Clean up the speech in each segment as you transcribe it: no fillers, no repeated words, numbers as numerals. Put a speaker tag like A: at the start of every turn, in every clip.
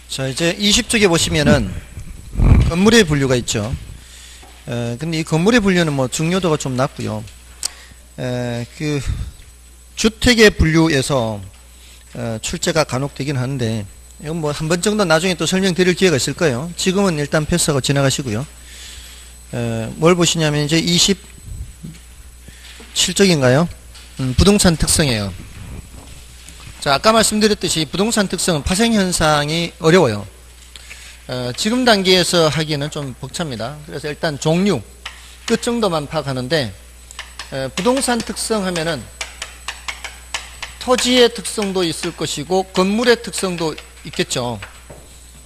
A: 자, 이제 20쪽에 보시면은 건물의 분류가 있죠. 근데 이 건물의 분류는 뭐 중요도가 좀 낮고요. 그 주택의 분류에서 출제가 간혹 되긴 하는데, 이건 뭐 한 번 정도 나중에 또 설명드릴 기회가 있을 거예요. 지금은 일단 패스하고 지나가시고요. 뭘 보시냐면 이제 27쪽인가요? 부동산 특성이에요. 자, 아까 말씀드렸듯이 부동산 특성은 파생현상이 어려워요. 지금 단계에서 하기에는 좀 벅찹니다. 그래서 일단 종류, 끝 정도만 파악하는데, 부동산 특성 하면은 토지의 특성도 있을 것이고 건물의 특성도 있겠죠.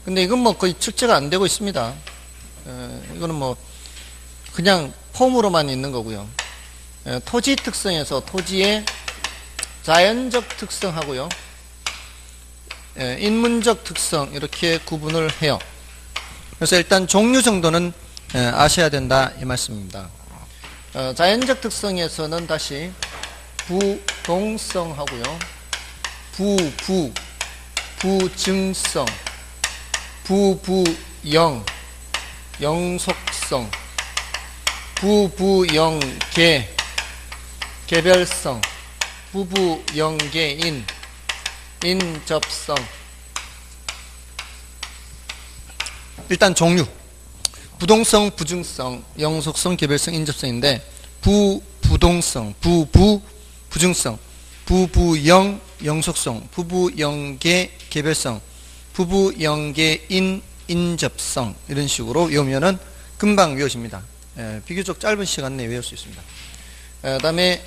A: 근데 이건 뭐 거의 출제가 안 되고 있습니다. 이거는 뭐 그냥 폼으로만 있는 거고요. 토지 특성에서 토지의 자연적 특성하고요, 인문적 특성, 이렇게 구분을 해요. 그래서 일단 종류 정도는 아셔야 된다, 이 말씀입니다. 자연적 특성에서는 다시 부동성하고요, 부증성, 부부영, 영속성, 부부영계, 개별성, 부부영계인, 인접성. 일단 종류, 부동성, 부증성, 영속성, 개별성, 인접성인데, 부부동성, 부부증성, 부부영, 영속성, 부부영계, 개별성, 부부영계인, 인접성, 이런 식으로 외우면은 금방 외워집니다. 비교적 짧은 시간 내에 외울 수 있습니다. 그 다음에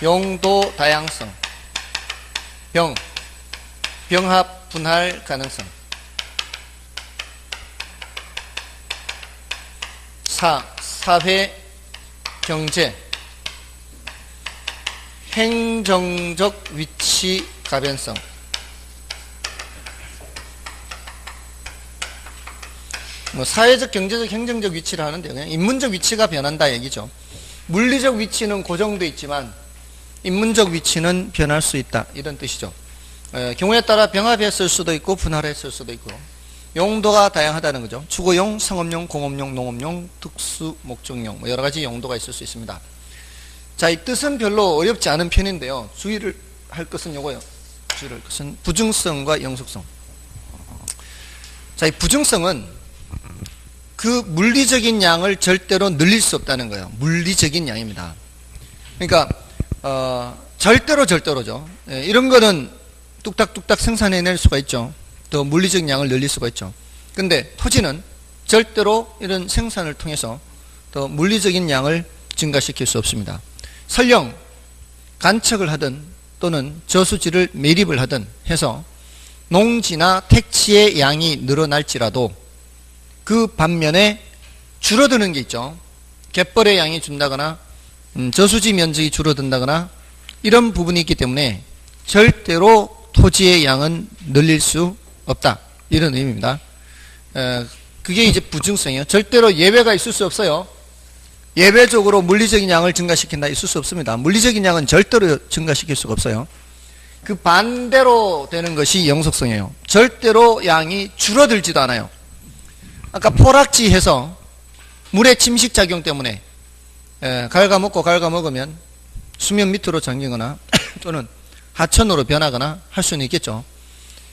A: 용도 다양성, 병합 분할 가능성, 사회 경제, 행정적 위치 가변성, 뭐 사회적, 경제적, 행정적 위치를 하는데요, 그냥 인문적 위치가 변한다 얘기죠. 물리적 위치는 고정되어 있지만 인문적 위치는 변할 수 있다, 이런 뜻이죠. 경우에 따라 병합했을 수도 있고 분할했을 수도 있고, 용도가 다양하다는 거죠. 주거용, 상업용, 공업용, 농업용, 특수 목적용, 뭐 여러 가지 용도가 있을 수 있습니다. 자, 이 뜻은 별로 어렵지 않은 편인데요, 주의를 할 것은 요거요. 주의를 할 것은 부증성과 영속성. 자, 이 부증성은 그 물리적인 양을 절대로 늘릴 수 없다는 거예요. 물리적인 양입니다. 그러니까 절대로죠. 이런 거는 뚝딱뚝딱 생산해낼 수가 있죠. 또 물리적인 양을 늘릴 수가 있죠. 근데 토지는 절대로 이런 생산을 통해서 더 물리적인 양을 증가시킬 수 없습니다. 설령 간척을 하든 또는 저수지를 매립을 하든 해서 농지나 택지의 양이 늘어날지라도 그 반면에 줄어드는 게 있죠. 갯벌의 양이 준다거나 저수지 면적이 줄어든다거나 이런 부분이 있기 때문에 절대로 토지의 양은 늘릴 수 없다, 이런 의미입니다. 그게 이제 부증성이에요. 절대로 예외가 있을 수 없어요. 예외적으로 물리적인 양을 증가시킨다, 있을 수 없습니다. 물리적인 양은 절대로 증가시킬 수가 없어요. 그 반대로 되는 것이 영속성이에요. 절대로 양이 줄어들지도 않아요. 아까 포락지해서 물의 침식작용 때문에 갉아먹으면 수면 밑으로 잠기거나 또는 하천으로 변하거나 할 수는 있겠죠.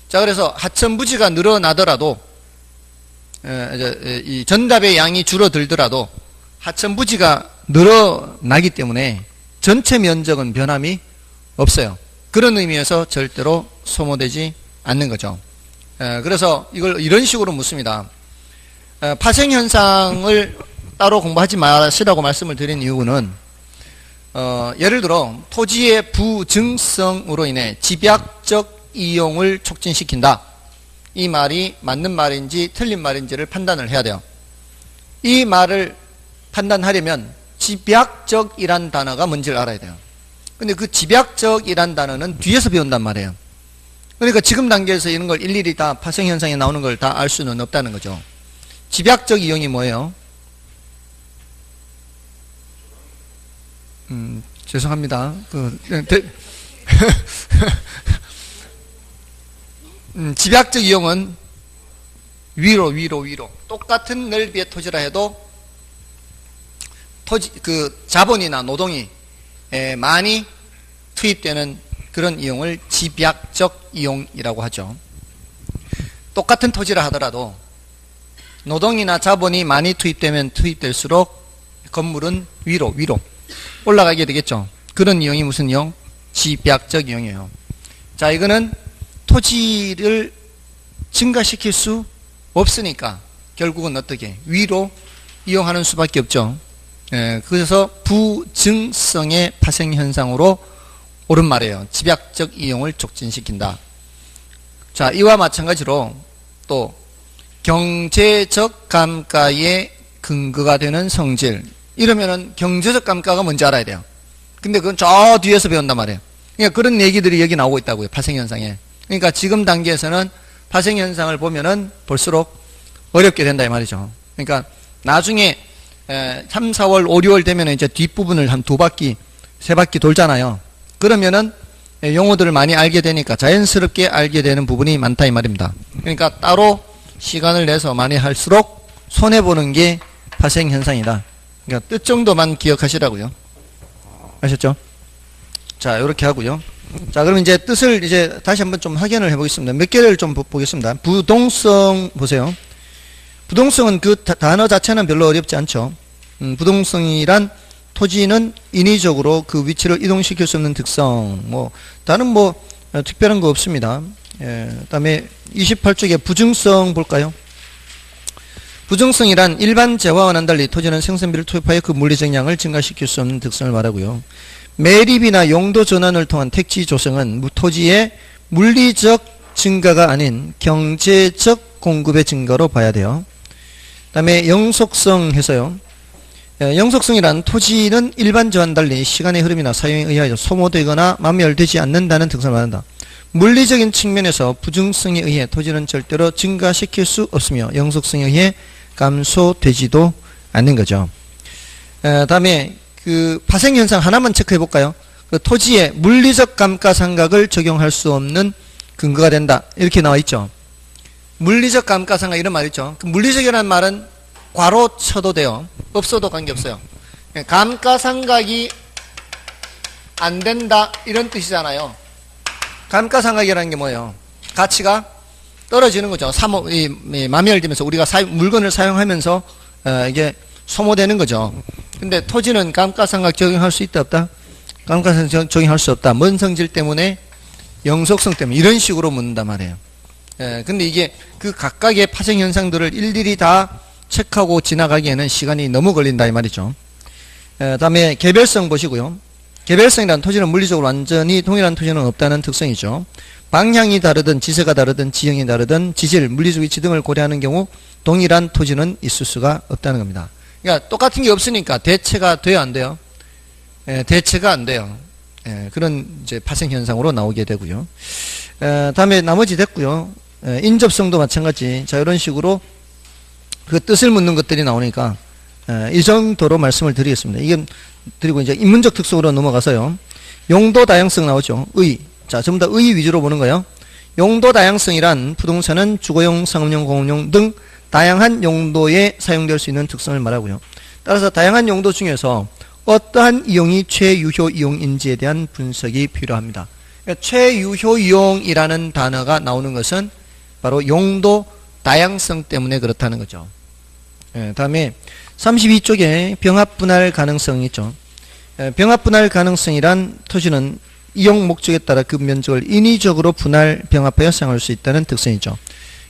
A: 자, 그래서 하천 부지가 늘어나더라도, 이 전답의 양이 줄어들더라도 하천 부지가 늘어나기 때문에 전체 면적은 변함이 없어요. 그런 의미에서 절대로 소모되지 않는 거죠. 그래서 이걸 이런 식으로 묻습니다. 파생현상을 따로 공부하지 마시라고 말씀을 드린 이유는, 예를 들어 토지의 부증성으로 인해 집약적 이용을 촉진시킨다, 이 말이 맞는 말인지 틀린 말인지를 판단을 해야 돼요. 이 말을 판단하려면 집약적이란 단어가 뭔지를 알아야 돼요. 근데 그 집약적이란 단어는 뒤에서 배운단 말이에요. 그러니까 지금 단계에서 이런 걸 일일이 다 파생현상에 나오는 걸 다 알 수는 없다는 거죠. 집약적 이용이 뭐예요? 죄송합니다. 집약적 이용은 위로. 똑같은 넓이의 토지라 해도 자본이나 노동이 많이 투입되는 그런 이용을 집약적 이용이라고 하죠. 똑같은 토지라 하더라도 노동이나 자본이 많이 투입되면 투입될수록 건물은 위로 올라가게 되겠죠. 그런 이용이 무슨 이용? 집약적 이용이에요. 자, 이거는 토지를 증가시킬 수 없으니까 결국은 어떻게? 위로 이용하는 수밖에 없죠. 그래서 부증성의 파생현상으로 옳은 말이에요. 집약적 이용을 촉진시킨다. 자, 이와 마찬가지로 또 경제적 감가의 근거가 되는 성질. 이러면은 경제적 감가가 뭔지 알아야 돼요. 근데 그건 저 뒤에서 배운단 말이에요. 그러니까 그런 얘기들이 여기 나오고 있다고요. 파생현상에. 그러니까 지금 단계에서는 파생현상을 보면은 볼수록 어렵게 된다 이 말이죠. 그러니까 나중에 3, 4월, 5, 6월 되면 이제 뒷부분을 한 2바퀴, 3바퀴 돌잖아요. 그러면은 용어들을 많이 알게 되니까 자연스럽게 알게 되는 부분이 많다 이 말입니다. 그러니까 따로 시간을 내서 많이 할수록 손해보는 게 파생현상이다. 그러니까 뜻 정도만 기억하시라고요. 아셨죠? 자, 요렇게 하고요. 자, 그럼 이제 뜻을 이제 다시 한번 좀 확인을 해보겠습니다. 몇 개를 좀 보겠습니다. 부동성 보세요. 부동성은 그 단어 자체는 별로 어렵지 않죠. 부동성이란 토지는 인위적으로 그 위치를 이동시킬 수 없는 특성. 다른 특별한 거 없습니다. 그다음에 28쪽에 부증성 볼까요? 부증성이란 일반 재화와는 달리 토지는 생산비를 투입하여 그 물리적 양을 증가시킬 수 없는 특성을 말하고요. 매립이나 용도 전환을 통한 택지 조성은 토지의 물리적 증가가 아닌 경제적 공급의 증가로 봐야 돼요. 그 다음에 영속성 해서요. 영속성이란 토지는 일반 재화와는 달리 시간의 흐름이나 사용에 의하여 소모되거나 마멸되지 않는다는 특성을 말한다. 물리적인 측면에서 부증성에 의해 토지는 절대로 증가시킬 수 없으며 영속성에 의해 감소되지도 않는 거죠. 다음에 그 파생현상 하나만 체크해 볼까요? 그 토지에 물리적 감가상각을 적용할 수 없는 근거가 된다. 이렇게 나와 있죠. 물리적 감가상각 이런 말 있죠. 그 물리적이라는 말은 괄호 쳐도 돼요. 없어도 관계없어요. 감가상각이 안 된다 이런 뜻이잖아요. 감가상각이라는 게 뭐예요? 가치가 떨어지는 거죠. 마멸되면서 우리가 물건을 사용하면서 이게 소모되는 거죠. 근데 토지는 감가상각 적용할 수 있다 없다? 감가상각 적용할 수 없다. 뭔 성질 때문에? 영속성 때문에. 이런 식으로 묻는단 말이에요. 근데 이게 그 각각의 파생현상들을 일일이 다 체크하고 지나가기에는 시간이 너무 걸린다 이 말이죠. 다음에 개별성 보시고요. 개별성이란 토지는 물리적으로 완전히 동일한 토지는 없다는 특성이죠. 방향이 다르든 지세가 다르든 지형이 다르든 지질, 물리적 위치 등을 고려하는 경우 동일한 토지는 있을 수가 없다는 겁니다. 그러니까 똑같은 게 없으니까 대체가 돼요 안 돼요? 대체가 안 돼요. 그런 이제 파생현상으로 나오게 되고요. 다음에 나머지 됐고요. 인접성도 마찬가지. 자, 이런 식으로 그 뜻을 묻는 것들이 나오니까 이 정도로 말씀을 드리겠습니다. 이게 드리고 이제 인문적 특성으로 넘어가서요. 용도 다양성 나오죠. 의. 자, 전부 다 의 위주로 보는 거예요. 용도 다양성이란 부동산은 주거용, 상업용, 공업용 등 다양한 용도에 사용될 수 있는 특성을 말하고요. 따라서 다양한 용도 중에서 어떠한 이용이 최유효 이용인지에 대한 분석이 필요합니다. 그러니까 최유효 이용이라는 단어가 나오는 것은 바로 용도 다양성 때문에 그렇다는 거죠. 다음에 32쪽에 병합분할 가능성이 있죠. 병합분할 가능성이란 토지는 이용 목적에 따라 그 면적을 인위적으로 분할 병합하여 사용할 수 있다는 특성이죠.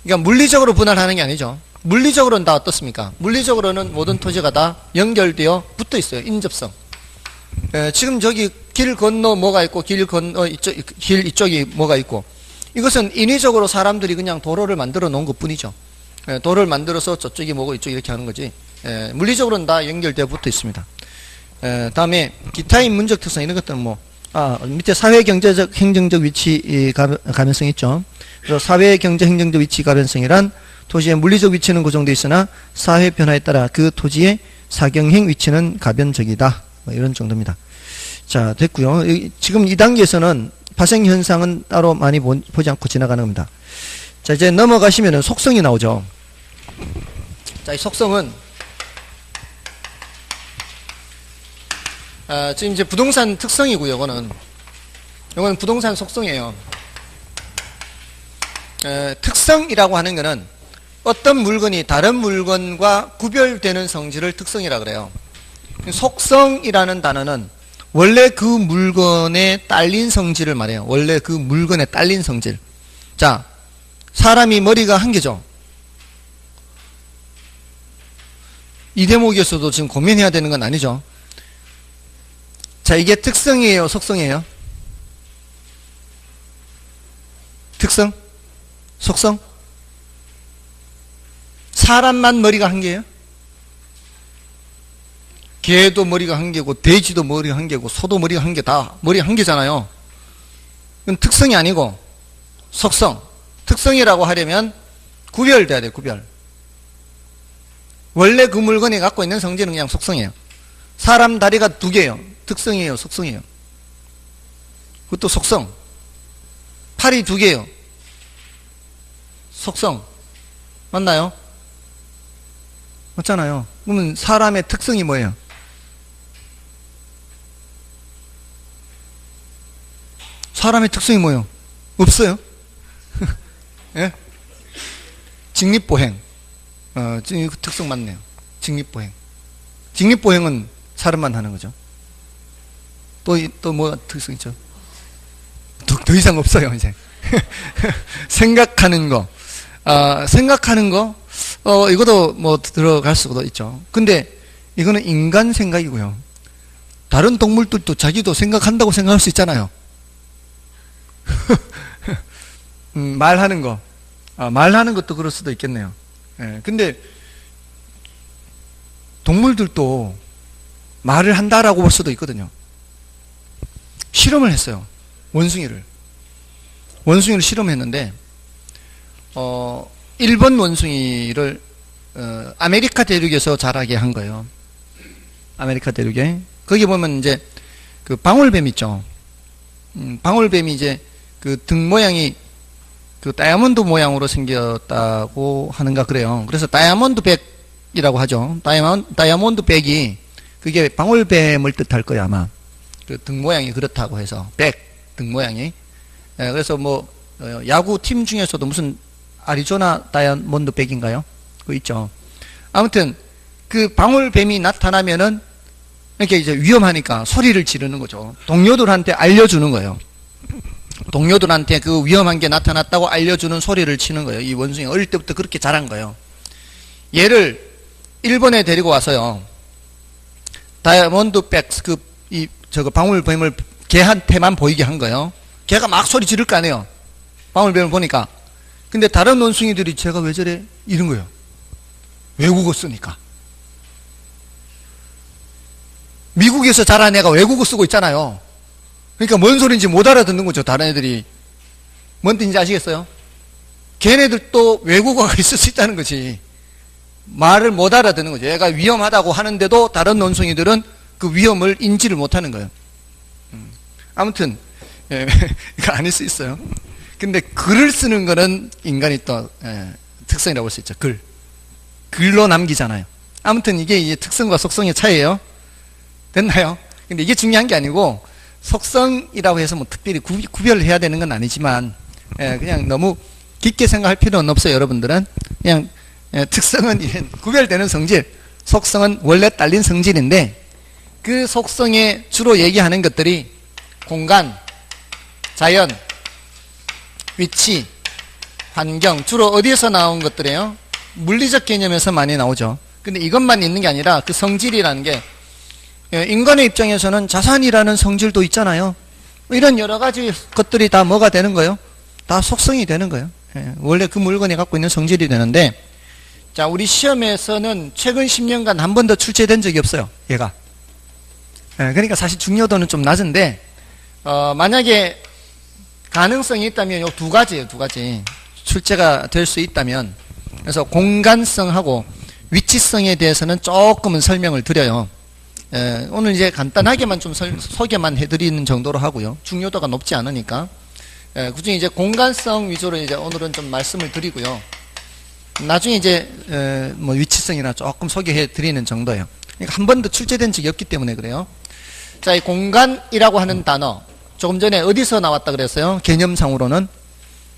A: 그러니까 물리적으로 분할하는 게 아니죠. 물리적으로는 다 어떻습니까? 물리적으로는 모든 토지가 다 연결되어 붙어 있어요. 인접성. 지금 저기 길 건너 뭐가 있고 길 이쪽이 뭐가 있고 이것은 인위적으로 사람들이 그냥 도로를 만들어 놓은 것 뿐이죠. 도로를 만들어서 저쪽이 뭐고 이쪽이 이렇게 하는 거지. 물리적으로는 다 연결되어 붙어 있습니다. 다음에 기타 인문적 특성 이런 것들은 밑에 사회 경제적 행정적 위치 가변성 있죠. 그래서 사회 경제 행정적 위치 가변성이란 토지의 물리적 위치는 고정되어 있으나 사회 변화에 따라 그 토지의 사경행 위치는 가변적이다. 이런 정도입니다. 자, 됐고요. 지금 이 단계에서는 파생현상은 따로 많이 보지 않고 지나가는 겁니다. 자, 이제 넘어가시면은 속성이 나오죠. 자, 이 속성은 지금 이제 부동산 특성이고요. 이거는 부동산 속성이에요. 특성이라고 하는 것은 어떤 물건이 다른 물건과 구별되는 성질을 특성이라 그래요. 속성이라는 단어는 원래 그 물건에 딸린 성질을 말해요. 원래 그 물건에 딸린 성질. 자, 사람이 머리가 한 개죠. 이 대목에서도 지금 고민해야 되는 건 아니죠. 자, 이게 특성이에요, 속성이에요? 특성? 속성? 사람만 머리가 한 개예요? 개도 머리가 한 개고, 돼지도 머리가 한 개고, 소도 머리가 한 개, 다 머리 한 개잖아요. 그건 특성이 아니고 속성. 특성이라고 하려면 구별돼야 돼요, 구별. 원래 그 물건이 갖고 있는 성질은 그냥 속성이에요. 사람 다리가 2개예요. 특성이에요, 속성이에요? 그것도 속성. 팔이 2개예요. 속성. 맞나요? 맞잖아요. 그러면 사람의 특성이 뭐예요? 사람의 특성이 뭐예요? 없어요? 예? 직립보행. 지금 특성 맞네요. 직립보행. 직립보행은 사람만 하는 거죠. 또 뭐 특성 있죠? 더 이상 없어요, 이제. 생각하는 거. 생각하는 거, 이것도 뭐 들어갈 수도 있죠. 근데 이거는 인간 생각이고요. 다른 동물들도 자기도 생각한다고 생각할 수 있잖아요. 말하는 거. 말하는 것도 그럴 수도 있겠네요. 예, 근데 동물들도 말을 한다라고 볼 수도 있거든요. 실험을 했어요. 원숭이를 실험했는데, 일본 원숭이를 아메리카 대륙에서 자라게 한 거예요. 아메리카 대륙에. 거기 보면 이제 그 방울뱀 있죠. 방울뱀이 이제 그 등 모양이 그 다이아몬드 모양으로 생겼다고 하는가 그래요. 그래서 다이아몬드 백이라고 하죠. 다이아몬드 백이 그게 방울뱀을 뜻할 거야, 아마. 그 등 모양이 그렇다고 해서 등 모양이. 그래서 뭐 야구 팀 중에서도 무슨 아리조나 다이아몬드 백인가요? 그거 있죠. 아무튼 그 방울뱀이 나타나면은 이렇게 이제 위험하니까 소리를 지르는 거죠. 동료들한테 알려주는 거예요. 동료들한테 그 위험한 게 나타났다고 알려주는 소리를 치는 거예요. 이 원숭이 어릴 때부터 그렇게 자란 거예요. 얘를 일본에 데리고 와서요. 다이아몬드 백 저거 방울뱀을 걔한테만 보이게 한 거예요. 걔가 막 소리 지를 거 아니에요. 방울뱀을 보니까. 근데 다른 원숭이들이 쟤가 왜 저래? 이런 거예요. 외국어 쓰니까. 미국에서 자란 애가 외국어 쓰고 있잖아요. 그러니까 뭔 소리인지 못 알아듣는 거죠, 다른 애들이. 뭔 뜻인지 아시겠어요? 걔네들도 외국어가 있을 수 있다는 거지. 말을 못 알아듣는 거죠. 얘가 위험하다고 하는데도 다른 원숭이들은 그 위험을 인지를 못 하는 거예요. 아무튼, 예, 이거 아닐 수 있어요. 근데 글을 쓰는 거는 인간이 또, 특성이라고 볼 수 있죠. 글로 남기잖아요. 아무튼 이게 이제 특성과 속성의 차이예요. 됐나요? 근데 이게 중요한 게 아니고, 속성이라고 해서 뭐 특별히 구별을 해야 되는 건 아니지만, 그냥 너무 깊게 생각할 필요는 없어요, 여러분들은. 그냥, 특성은 구별되는 성질, 속성은 원래 딸린 성질인데, 그 속성에 주로 얘기하는 것들이 공간, 자연, 위치, 환경, 주로 어디에서 나온 것들이에요? 물리적 개념에서 많이 나오죠. 근데 이것만 있는 게 아니라 그 성질이라는 게 인간의 입장에서는 자산이라는 성질도 있잖아요. 이런 여러 가지 것들이 다 뭐가 되는 거예요? 다 속성이 되는 거예요. 원래 그 물건이 갖고 있는 성질이 되는데, 자, 우리 시험에서는 최근 10년간 한 번도 출제된 적이 없어요, 얘가. 그러니까 사실 중요도는 좀 낮은데, 만약에 가능성이 있다면 요 2가지예요, 2가지. 출제가 될 수 있다면. 그래서 공간성하고 위치성에 대해서는 조금은 설명을 드려요. 오늘 이제 간단하게만 좀 소개만 해드리는 정도로 하고요. 중요도가 높지 않으니까. 그중에 이제 공간성 위주로 이제 오늘은 좀 말씀을 드리고요. 나중에 이제 뭐 위치성이나 조금 소개해 드리는 정도예요. 그러니까 한 번도 출제된 적이 없기 때문에 그래요. 자, 이 공간이라고 하는 단어 조금 전에 어디서 나왔다 그랬어요? 개념상으로는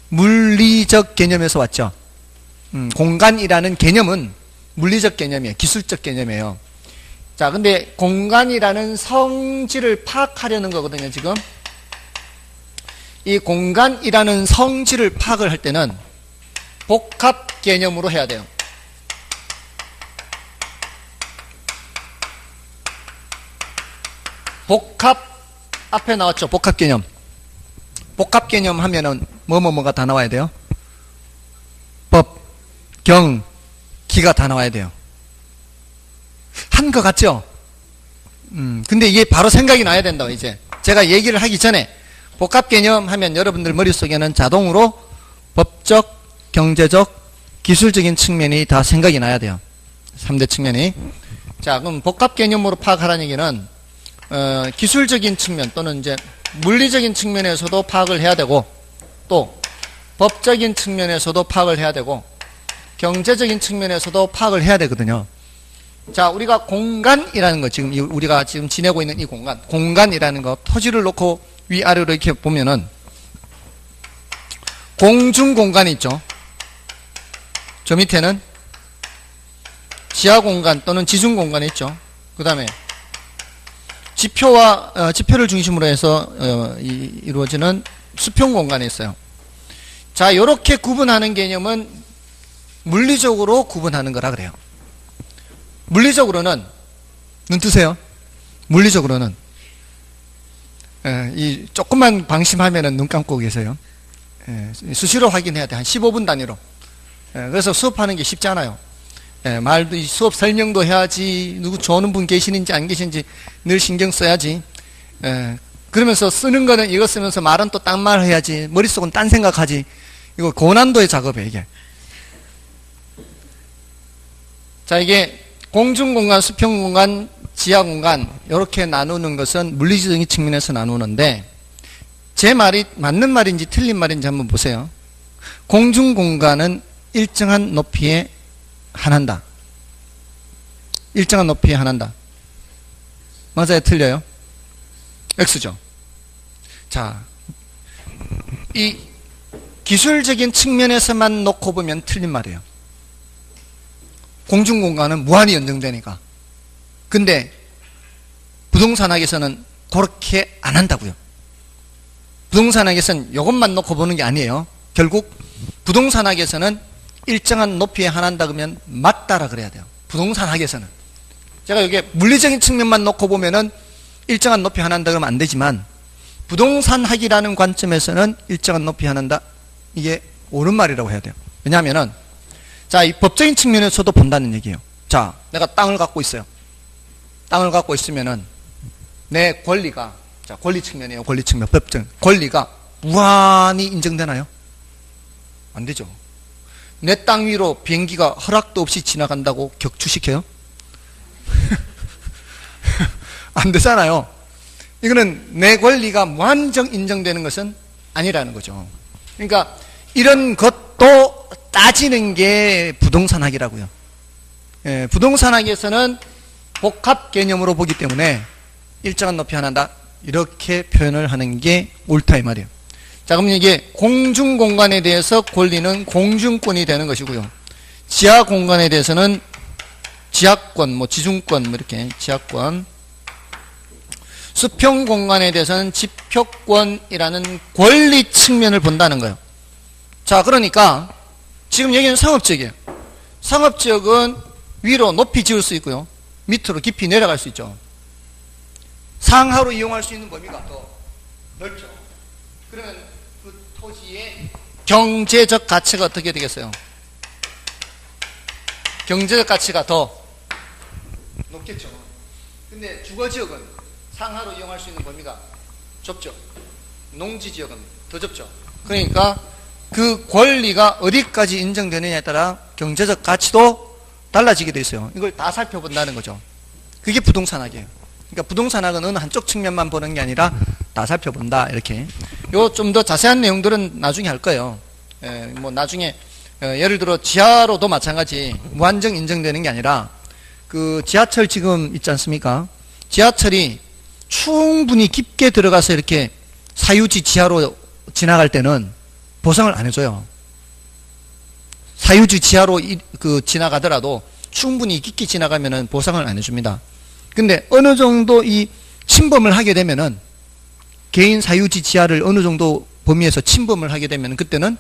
A: 물리적 개념에서 왔죠. 공간이라는 개념은 물리적 개념이에요. 기술적 개념이에요. 자, 근데 공간이라는 성질을 파악하려는 거거든요, 지금. 이 공간이라는 성질을 파악을 할 때는 복합 개념으로 해야 돼요. 복합, 앞에 나왔죠, 복합 개념. 복합 개념 하면은 뭐가 다 나와야 돼요? 법, 경, 기가 다 나와야 돼요. 한 것 같죠? 근데 이게 바로 생각이 나야 된다, 이제. 제가 얘기를 하기 전에 복합 개념 하면 여러분들 머릿속에는 자동으로 법적, 경제적, 기술적인 측면이 다 생각이 나야 돼요. 3대 측면이. 자, 그럼 복합 개념으로 파악하라는 얘기는 기술적인 측면 또는 이제 물리적인 측면에서도 파악을 해야 되고, 또 법적인 측면에서도 파악을 해야 되고, 경제적인 측면에서도 파악을 해야 되거든요. 자, 우리가 공간이라는 거, 지금 우리가 지금 지내고 있는 이 공간이라는 거, 토지를 놓고 위아래로 이렇게 보면은 공중 공간이 있죠. 저 밑에는 지하 공간 또는 지중 공간이 있죠. 그 다음에 지표를 중심으로 해서 이루어지는 수평 공간이 있어요. 자, 이렇게 구분하는 개념은 물리적으로 구분하는 거라 그래요. 물리적으로는, 눈 뜨세요. 물리적으로는 이 조금만 방심하면은 눈 감고 계세요. 수시로 확인해야 돼. 한 15분 단위로. 그래서 수업하는 게 쉽지 않아요. 말도 수업 설명도 해야지, 누구 좋아하는 분 계시는지 안 계시는지 늘 신경 써야지. 그러면서 쓰는 거는 이거 쓰면서 말은 또 딴 말 해야지, 머릿속은 딴 생각하지. 이거 고난도의 작업이에요, 이게. 자, 이게 공중공간, 수평공간, 지하공간 이렇게 나누는 것은 물리적인 측면에서 나누는데, 제 말이 맞는 말인지 틀린 말인지 한번 보세요. 공중공간은 일정한 높이에 한한다. 일정한 높이에 한한다. 맞아요? 틀려요? X죠. 자, 이 기술적인 측면에서만 놓고 보면 틀린 말이에요. 공중공간은 무한히 연정되니까. 근데 부동산학에서는 그렇게 안 한다고요. 부동산학에서는 이것만 놓고 보는 게 아니에요. 결국 부동산학에서는 일정한 높이에 한한다 그러면 맞다라 그래야 돼요. 부동산학에서는. 제가 여기 물리적인 측면만 놓고 보면은 일정한 높이 한한다 그러면 안 되지만, 부동산학이라는 관점에서는 일정한 높이 한한다, 이게 옳은 말이라고 해야 돼요. 왜냐하면은, 자, 이 법적인 측면에서도 본다는 얘기예요. 자, 내가 땅을 갖고 있어요. 땅을 갖고 있으면은 내 권리가, 자, 권리 측면이에요. 권리 측면, 법적 권리가 무한히 인정되나요? 안 되죠. 내 땅 위로 비행기가 허락도 없이 지나간다고 격추시켜요? 안 되잖아요. 이거는 내 권리가 무한정 인정되는 것은 아니라는 거죠. 그러니까 이런 것도 따지는 게 부동산학이라고요. 부동산학에서는 복합 개념으로 보기 때문에 일정한 높이 한한다, 이렇게 표현을 하는 게 옳다 이 말이에요. 자, 그럼 이게 공중 공간에 대해서 권리는 공중권이 되는 것이고요. 지하 공간에 대해서는 지하권, 뭐 지중권, 뭐 이렇게 지하권. 수평 공간에 대해서는 지표권이라는 권리 측면을 본다는 거예요. 자, 그러니까 지금 여기는 상업지역이에요. 상업지역은 위로 높이 지을 수 있고요, 밑으로 깊이 내려갈 수 있죠. 상하로 이용할 수 있는 범위가 더 넓죠. 그러면 그 토지의 경제적 가치가 어떻게 되겠어요? 경제적 가치가 더 높겠죠. 근데 주거지역은 상하로 이용할 수 있는 범위가 좁죠. 농지지역은 더 좁죠. 그러니까 그 권리가 어디까지 인정되느냐에 따라 경제적 가치도 달라지게 돼 있어요. 이걸 다 살펴본다는 거죠. 그게 부동산학이에요. 그러니까 부동산학은 어느 한쪽 측면만 보는 게 아니라 다 살펴본다. 이렇게. 요 좀 더 자세한 내용들은 나중에 할 거예요. 뭐 나중에 예를 들어 지하로도 마찬가지 무한정 인정되는 게 아니라 그 지하철 지금 있지 않습니까? 지하철이 충분히 깊게 들어가서 이렇게 사유지 지하로 지나갈 때는 보상을 안 해줘요. 사유지 지하로 지나가더라도 충분히 깊게 지나가면은 보상을 안 해줍니다. 근데 어느 정도 이 침범을 하게 되면은 개인 사유지 지하를 어느 정도 범위에서 침범을 하게 되면 그때는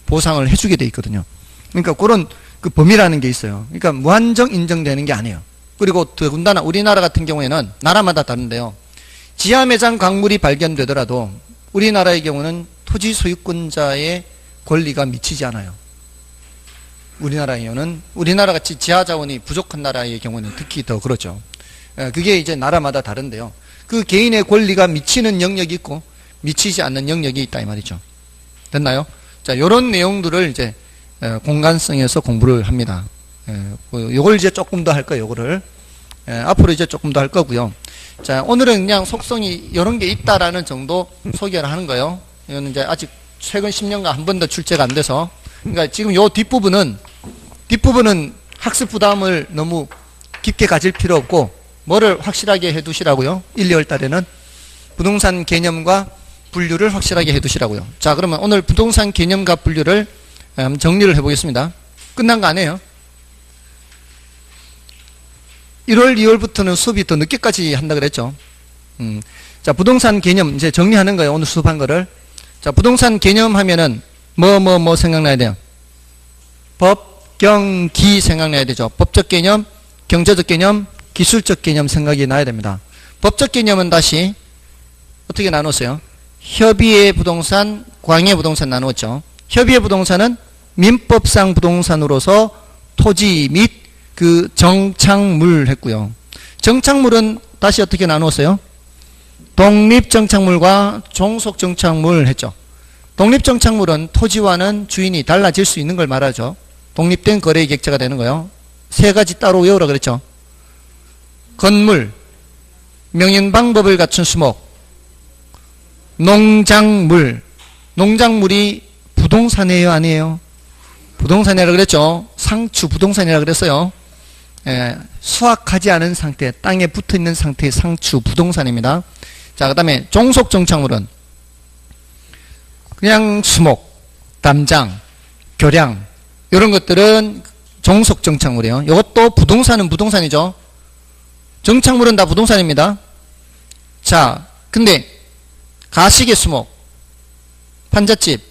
A: 보상을 해주게 돼 있거든요. 그러니까 그런 그 범위라는 게 있어요. 그러니까 무한정 인정되는 게 아니에요. 그리고 더군다나 우리나라 같은 경우에는 나라마다 다른데요. 지하 매장 광물이 발견되더라도 우리나라의 경우는 토지 소유권자의 권리가 미치지 않아요. 우리나라의 경우는 우리나라 같이 지하 자원이 부족한 나라의 경우는 특히 더 그렇죠. 그게 이제 나라마다 다른데요. 그 개인의 권리가 미치는 영역이 있고 미치지 않는 영역이 있다 이 말이죠. 됐나요? 자, 요런 내용들을 이제 공간성에서 공부를 합니다. 요걸 이제 조금 더 할 거예요. 요거를 앞으로 이제 조금 더 할 거고요. 자, 오늘은 그냥 속성이 이런 게 있다라는 정도 소개를 하는 거예요. 이거는 이제 아직 최근 10년간 한 번도 출제가 안 돼서, 그러니까 지금 요 뒷부분은 학습 부담을 너무 깊게 가질 필요 없고 뭐를 확실하게 해두시라고요. 1, 2월 달에는 부동산 개념과 분류를 확실하게 해두시라고요. 자, 그러면 오늘 부동산 개념과 분류를 정리를 해보겠습니다. 끝난 거 아니에요? 1월, 2월부터는 수업이 더 늦게까지 한다 그랬죠. 자, 부동산 개념 이제 정리하는 거예요. 오늘 수업한 거를. 자, 부동산 개념 하면은 뭐 생각나야 돼요? 법, 경, 기 생각나야 되죠. 법적 개념, 경제적 개념, 기술적 개념 생각이 나야 됩니다. 법적 개념은 다시 어떻게 나눴어요? 협의의 부동산, 광의 부동산 나누었죠. 협의의 부동산은 민법상 부동산으로서 토지 및 그 정착물 했고요. 정착물은 다시 어떻게 나누었어요? 독립정착물과 종속정착물 했죠. 독립정착물은 토지와는 주인이 달라질 수 있는 걸 말하죠. 독립된 거래 객체가 되는 거예요. 세 가지 따로 외우라 그랬죠. 건물, 명인방법을 갖춘 수목, 농작물. 농작물이 부동산이에요, 아니에요? 부동산이라고 그랬죠. 상추 부동산이라고 그랬어요. 수확하지 않은 상태, 땅에 붙어있는 상태의 상추 부동산입니다. 자, 그 다음에 종속정착물은 그냥 수목, 담장, 교량 이런 것들은 종속정착물이에요. 이것도 부동산은 부동산이죠. 정착물은 다 부동산입니다. 자, 근데 가시계 수목, 판잣집,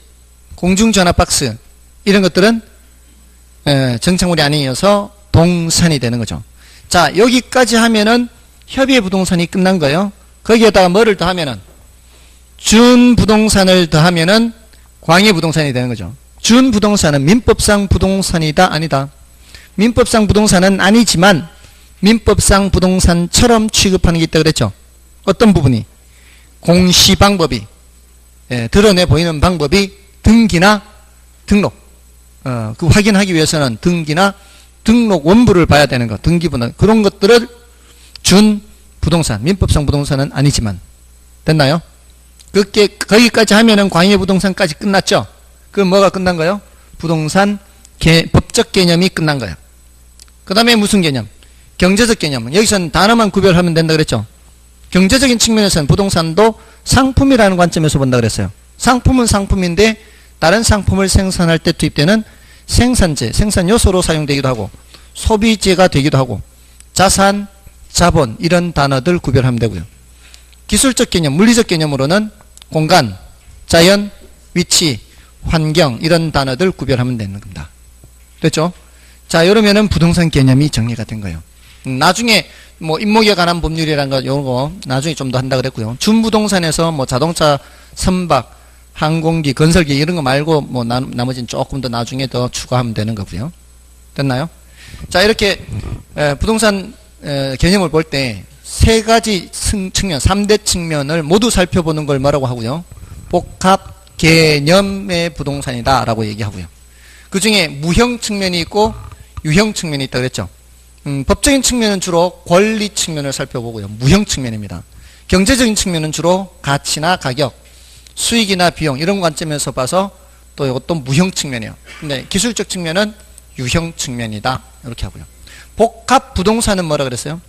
A: 공중전화박스 이런 것들은 정착물이 아니어서 동산이 되는 거죠. 자, 여기까지 하면은 협의의 부동산이 끝난 거예요. 거기에다가 뭐를 더하면은 준부동산을 더하면은 광의 부동산이 되는 거죠. 준부동산은 민법상 부동산이다 아니다? 민법상 부동산은 아니지만 민법상 부동산처럼 취급하는 게 있다 그랬죠. 어떤 부분이? 공시 방법이 드러내 보이는 방법이 등기나 등록. 그 확인하기 위해서는 등기나 등록 원부를 봐야 되는 거. 등기부는 그런 것들을 준 부동산, 민법상 부동산은 아니지만. 됐나요? 거기까지 하면은 광의 부동산까지 끝났죠. 그럼 뭐가 끝난 거예요? 부동산 법적 개념이 끝난 거예요. 그 다음에 무슨 개념? 경제적 개념은 여기서는 단어만 구별하면 된다 그랬죠. 경제적인 측면에서는 부동산도 상품이라는 관점에서 본다 그랬어요. 상품은 상품인데 다른 상품을 생산할 때 투입되는 생산재, 생산 요소로 사용되기도 하고 소비재가 되기도 하고 자산, 자본 이런 단어들 구별하면 되고요. 기술적 개념, 물리적 개념으로는 공간, 자연, 위치, 환경 이런 단어들 구별하면 되는 겁니다. 됐죠? 자, 이러면은 부동산 개념이 정리가 된 거예요. 나중에 뭐 임목에 관한 법률이라는 거 요거 나중에 좀 더 한다 그랬고요. 준부동산에서 뭐 자동차, 선박, 항공기, 건설기 이런 거 말고 뭐 나머지는 조금 더 나중에 더 추가하면 되는 거고요. 됐나요? 자, 이렇게 부동산 개념을 볼 때 세 가지 측면, 3대 측면을 모두 살펴보는 걸 뭐라고 하고요? 복합 개념의 부동산이다 라고 얘기하고요. 그 중에 무형 측면이 있고 유형 측면이 있다 그랬죠. 법적인 측면은 주로 권리 측면을 살펴보고요. 무형 측면입니다. 경제적인 측면은 주로 가치나 가격, 수익이나 비용 이런 관점에서 봐서 또 이것도 무형 측면이에요. 근데 기술적 측면은 유형 측면이다. 이렇게 하고요. 복합 부동산은 뭐라 그랬어요?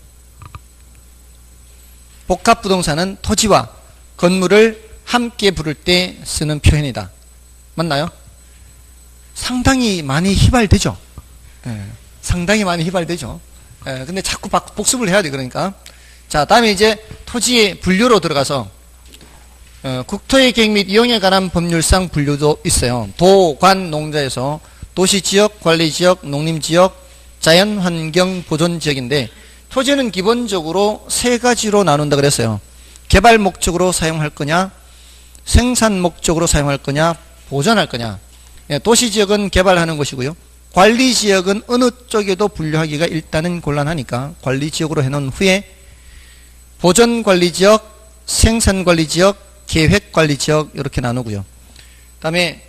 A: 복합 부동산은 토지와 건물을 함께 부를 때 쓰는 표현이다. 맞나요? 상당히 많이 휘발되죠. 상당히 많이 휘발되죠. 근데 자꾸 복습을 해야 돼. 그러니까. 자, 다음에 이제 토지의 분류로 들어가서 국토의 계획 및 이용에 관한 법률상 분류도 있어요. 도, 관, 농자에서 도시지역, 관리지역, 농림지역, 자연환경보존지역인데 토지는 기본적으로 세 가지로 나눈다 그랬어요. 개발 목적으로 사용할 거냐, 생산 목적으로 사용할 거냐, 보존할 거냐. 도시지역은 개발하는 것이고요. 관리지역은 어느 쪽에도 분류하기가 일단은 곤란하니까 관리지역으로 해놓은 후에 보존관리지역, 생산관리지역, 계획관리지역 이렇게 나누고요. 그 다음에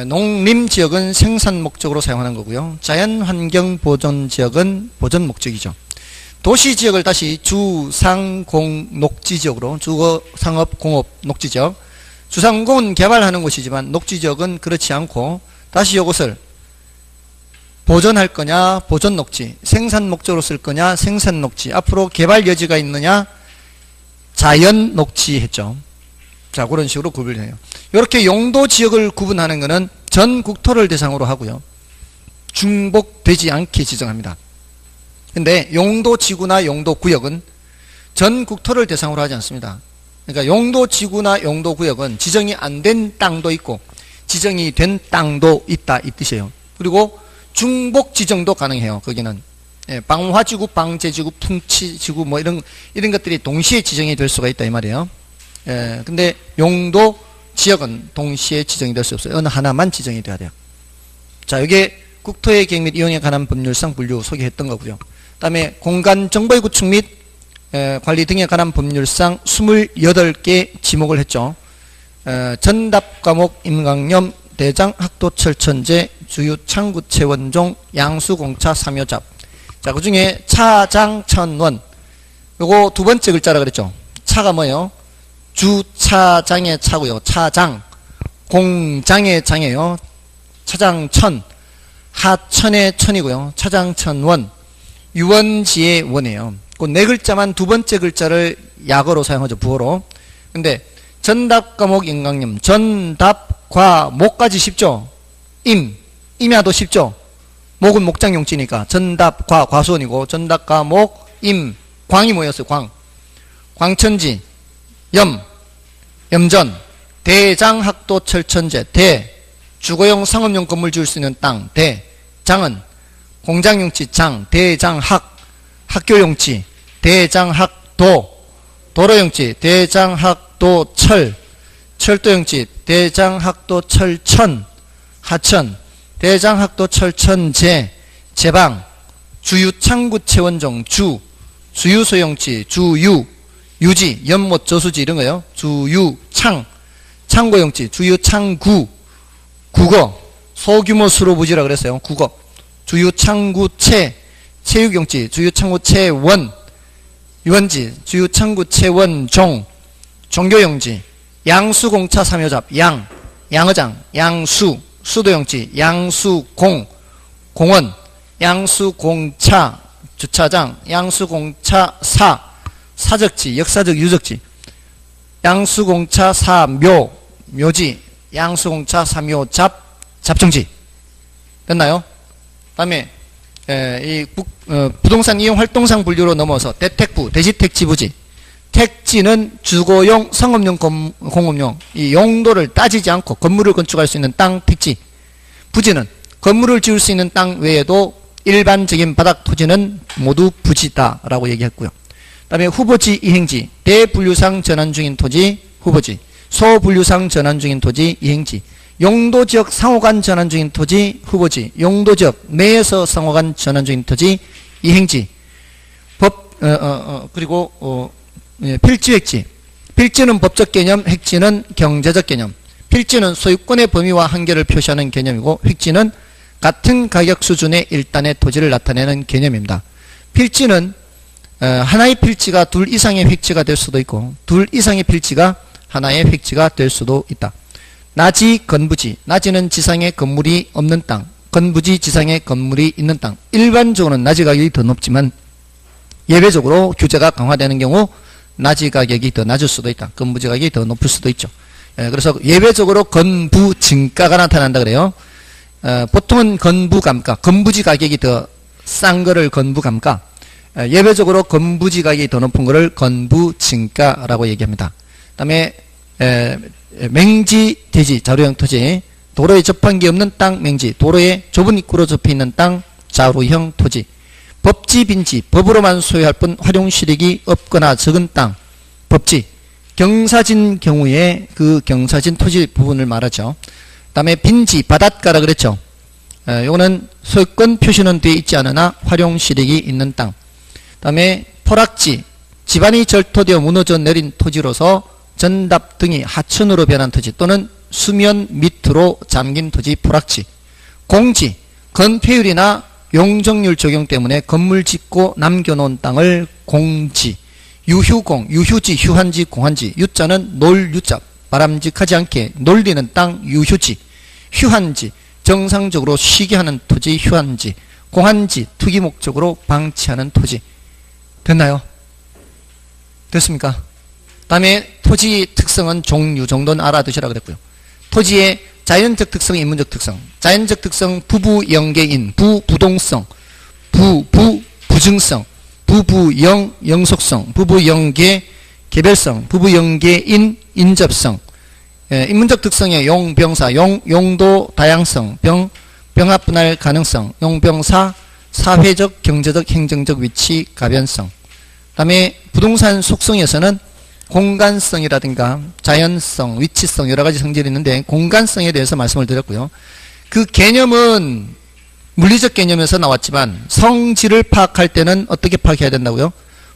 A: 농림지역은 생산 목적으로 사용하는 거고요. 자연환경보존지역은 보존 목적이죠. 도시지역을 다시 주상공녹지지역으로 주거상업공업 녹지지역, 주상공은 개발하는 곳이지만 녹지지역은 그렇지 않고 다시 이것을 보존할 거냐 보존 녹지, 생산 목적으로 쓸 거냐 생산 녹지, 앞으로 개발 여지가 있느냐 자연 녹지 했죠. 자, 그런 식으로 구분을 해요. 이렇게 용도 지역을 구분하는 것은 전 국토를 대상으로 하고요. 중복되지 않게 지정합니다. 근데 용도 지구나 용도 구역은 전 국토를 대상으로 하지 않습니다. 그러니까 용도 지구나 용도 구역은 지정이 안 된 땅도 있고 지정이 된 땅도 있다 이 뜻이에요. 그리고 중복 지정도 가능해요. 거기는 방화지구, 방제지구, 풍치지구 뭐 이런 것들이 동시에 지정이 될 수가 있다 이 말이에요. 근데 용도 지역은 동시에 지정이 될 수 없어요. 어느 하나만 지정이 돼야 돼요. 자, 이게 국토의 계획 및 이용에 관한 법률상 분류 소개했던 거고요. 그 다음에 공간 정보의 구축 및 관리 등에 관한 법률상 28개 지목을 했죠. 전답 과목 임강염 대장 학도철천제 주유 창구 채원종 양수공차 삼효잡. 자, 그 중에 차장천원 요거 두 번째 글자라 그랬죠. 차가 뭐예요? 주차장의 차고요. 차장 공장의 장이에요. 차장천 하천의 천이고요. 차장천원 유원지의 원이에요. 그 네 글자만 두 번째 글자를 약어로 사용하죠. 부어로. 근데 전답 과목 임강염 전답 과 목까지 쉽죠. 임야도 쉽죠. 목은 목장용지니까 전답 과 과수원이고 전답 과 목 임 광이 뭐였어요? 광천지 염전 대장학도철천제 대 주거용 상업용 건물 지을 수 있는 땅 대장은 공장용지 장 대장학 학교용지 대장학도 도로용지 대장학도철 철도용지 대장학도철천 하천 대장학도철천제 제방 주유창구채원종 주유소용지 주유 유지 연못 저수지 이런 거요. 주유창 창고용지 주유창구 국어 소규모 수로부지라 그랬어요. 국어 주유창구채 체육용지 주유창구채원 유원지 주유창구채원종 종교용지 양수공차 삼효잡 양어장 양수 수도용지 양수공 공원 양수공차 주차장 양수공차 사적지 역사적 유적지 양수공차 묘지 양수공차 삼효잡 잡종지 됐나요? 다음에 부동산 이용 활동상 분류로 넘어서 대택부 대지택지부지 택지는 주거용 상업용 공업용 이 용도를 따지지 않고 건물을 건축할 수 있는 땅 택지 부지는 건물을 지을 수 있는 땅 외에도 일반적인 바닥 토지는 모두 부지다 라고 얘기했고요. 그 다음에 후보지 이행지 대분류상 전환 중인 토지 후보지 소분류상 전환 중인 토지 이행지 용도지역 상호간 전환 중인 토지 후보지 용도지역 내에서 상호간 전환 중인 토지 이행지 그리고 필지 획지 필지는 법적 개념 획지는 경제적 개념 필지는 소유권의 범위와 한계를 표시하는 개념이고 획지는 같은 가격 수준의 일단의 토지를 나타내는 개념입니다. 필지는 하나의 필지가 둘 이상의 획지가 될 수도 있고 둘 이상의 필지가 하나의 획지가 될 수도 있다. 나지, 건부지. 나지는 지상에 건물이 없는 땅, 건부지 지상에 건물이 있는 땅. 일반적으로는 나지 가격이 더 높지만 예외적으로 규제가 강화되는 경우 나지 가격이 더 낮을 수도 있다. 건부지 가격이 더 높을 수도 있죠. 그래서 예외적으로 건부증가가 나타난다 그래요. 보통은 건부감가, 건부지 가격이 더 싼 거를 건부감가, 예외적으로 건부지 가격이 더 높은 거를 건부증가라고 얘기합니다. 그 다음에 맹지, 대지, 자루형 토지, 도로에 접한기 없는 땅, 맹지, 도로에 좁은 입구로 접해있는 땅, 자루형 토지, 법지, 빈지, 법으로만 소유할 뿐 활용실익이 없거나 적은 땅, 법지, 경사진 경우에 그 경사진 토지 부분을 말하죠. 그 다음에 빈지, 바닷가라 그랬죠. 요거는 소유권 표시는 되어 있지 않으나 활용실익이 있는 땅. 그 다음에 포락지, 지반이 절토되어 무너져 내린 토지로서 전답 등이 하천으로 변한 토지 또는 수면 밑으로 잠긴 토지 포락지. 공지, 건폐율이나 용적률 적용 때문에 건물 짓고 남겨놓은 땅을 공지. 유휴공, 유휴지, 휴한지, 공한지. 유자는 놀 유자, 바람직하지 않게 놀리는 땅 유휴지. 휴한지, 정상적으로 쉬게 하는 토지 휴한지. 공한지, 투기 목적으로 방치하는 토지. 됐나요? 됐습니까? 다음에 토지 특성은 종류 정도는 알아두시라 그랬고요. 토지의 자연적 특성, 인문적 특성. 자연적 특성, 부부영계인, 부부동성, 부증성, 부부영, 영속성, 부부영계, 개별성, 부부영계인, 인접성. 인문적 특성의 용병사, 용도 다양성, 병합분할 가능성, 용병사, 사회적, 경제적, 행정적 위치, 가변성. 그 다음에 부동산 속성에서는 공간성이라든가 자연성, 위치성 여러 가지 성질이 있는데 공간성에 대해서 말씀을 드렸고요. 그 개념은 물리적 개념에서 나왔지만 성질을 파악할 때는 어떻게 파악해야 된다고요?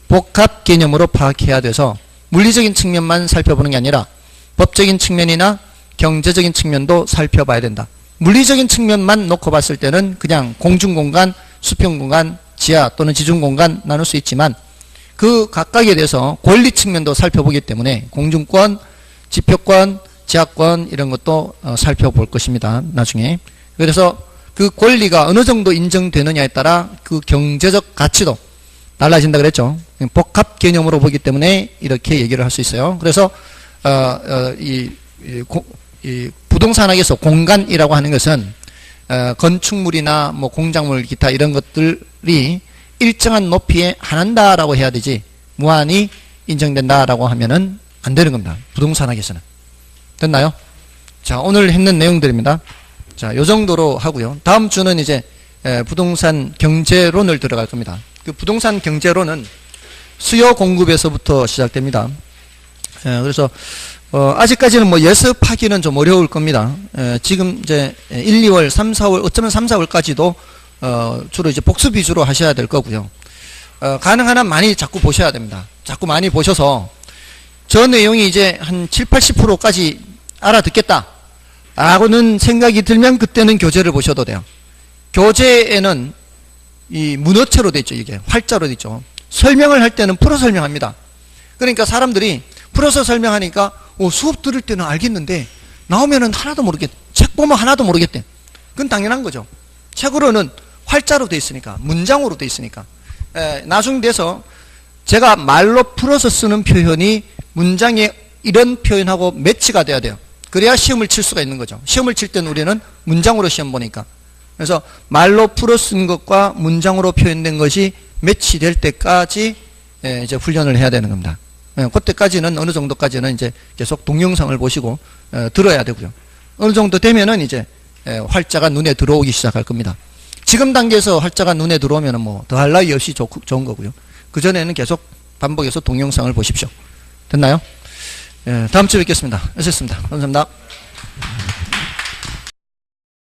A: 복합 개념으로 파악해야 돼서 물리적인 측면만 살펴보는 게 아니라 법적인 측면이나 경제적인 측면도 살펴봐야 된다. 물리적인 측면만 놓고 봤을 때는 그냥 공중공간, 수평공간, 지하 또는 지중공간 나눌 수 있지만 그 각각에 대해서 권리 측면도 살펴보기 때문에 공중권, 지표권, 지하권 이런 것도 살펴볼 것입니다. 나중에. 그래서 그 권리가 어느 정도 인정되느냐에 따라 그 경제적 가치도 달라진다 그랬죠. 복합 개념으로 보기 때문에 이렇게 얘기를 할 수 있어요. 그래서 이 부동산학에서 공간이라고 하는 것은 건축물이나 뭐 공작물 기타 이런 것들이 일정한 높이에 한한다라고 해야 되지 무한히 인정된다라고 하면은 안 되는 겁니다. 부동산학에서는. 됐나요? 자, 오늘 했는 내용들입니다. 자, 요 정도로 하고요. 다음 주는 이제 부동산 경제론을 들어갈 겁니다. 그 부동산 경제론은 수요 공급에서부터 시작됩니다. 그래서 아직까지는 뭐 예습하기는 좀 어려울 겁니다. 지금 이제 1, 2월, 3, 4월, 어쩌면 3, 4월까지도 주로 이제 복습 위주로 하셔야 될 거고요. 가능한 한 많이 자꾸 보셔야 됩니다. 자꾸 많이 보셔서 저 내용이 이제 한 7, 80%까지 알아듣겠다 라고는 생각이 들면 그때는 교재를 보셔도 돼요. 교재에는 이 문어체로 돼 있죠. 이게 활자로 돼 있죠. 설명을 할 때는 풀어 설명합니다. 그러니까 사람들이 풀어서 설명하니까 수업 들을 때는 알겠는데 나오면은 하나도 모르겠대. 책 보면 하나도 모르겠대. 그건 당연한 거죠. 책으로는 활자로 돼 있으니까, 문장으로 돼 있으니까. 나중 돼서 제가 말로 풀어서 쓰는 표현이 문장에 이런 표현하고 매치가 돼야 돼요. 그래야 시험을 칠 수가 있는 거죠. 시험을 칠 때는 우리는 문장으로 시험 보니까. 그래서 말로 풀어 쓴 것과 문장으로 표현된 것이 매치될 때까지 이제 훈련을 해야 되는 겁니다. 그때까지는 어느 정도까지는 이제 계속 동영상을 보시고 들어야 되고요. 어느 정도 되면은 이제 활자가 눈에 들어오기 시작할 겁니다. 지금 단계에서 활자가 눈에 들어오면은 뭐 더할 나위 없이 좋은 거고요. 그 전에는 계속 반복해서 동영상을 보십시오. 됐나요? 다음 주에 뵙겠습니다. 수고하셨습니다. 감사합니다.